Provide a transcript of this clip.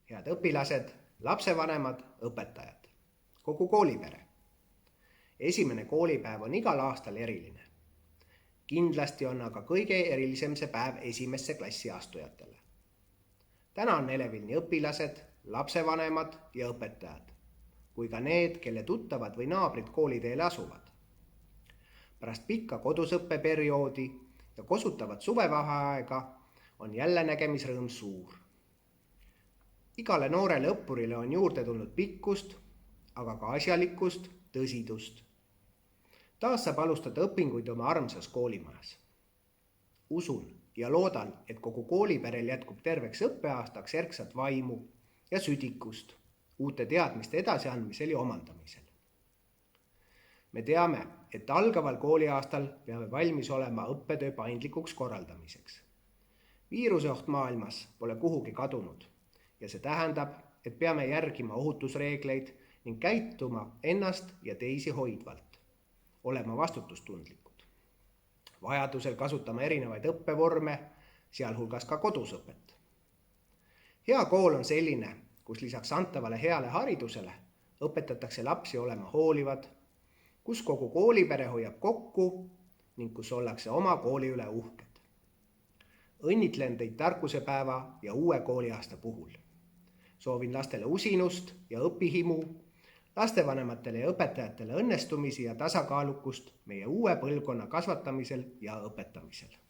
head õpilased, lapsevanemad, õpetajad, kogu koolipere. Esimene koolipäev on igal aastal eriline. Kindlasti on aga kõige erilisem see päev esimesse klassi astujatele. Täna on elevil nii õpilased, lapsevanemad ja õpetajad, kui ka need, kelle tuttavad või naabrid kooliteele asuvad. Pärast pikka kodusõppeperioodi ja kosutavat suvevaheaega on jälle nägemisrõõm suur. Igale noorele õppurile on juurde tulnud pikkust, aga ka asjalikkust, tõsidust. Taas saab alustada õpinguid oma armsas koolimajas. Usun ja loodan, et kogu kooliperel jätkub terveks õppeaastaks erksat vaimu ja südikust uute teadmiste edasiandmisel ja omandamisel. Me teame, et algaval kooliaastal peame valmis olema õppetöö paindlikuks korraldamiseks. Viiruseoht maailmas pole kuhugi kadunud ja see tähendab, et peame järgima ohutusreegleid ning käituma ennast ja teisi hoidvalt, olema vastutustundlikud. Vajadusel kasutama erinevaid õppevorme, sealhulgas ka kodusõpet. Hea kool on selline, kus lisaks antavale heale haridusele õpetatakse lapsi olema hoolivad, kus kogu koolipere hoiab kokku ning kus ollakse oma kooli üle uhked. Õnnitlen teid tarkusepäeva ja uue kooliaasta puhul. Soovin lastele usinust ja õpihimu, lastevanematele ja õpetajatele õnnestumisi ja tasakaalukust meie uue põlvkonna kasvatamisel ja õpetamisel.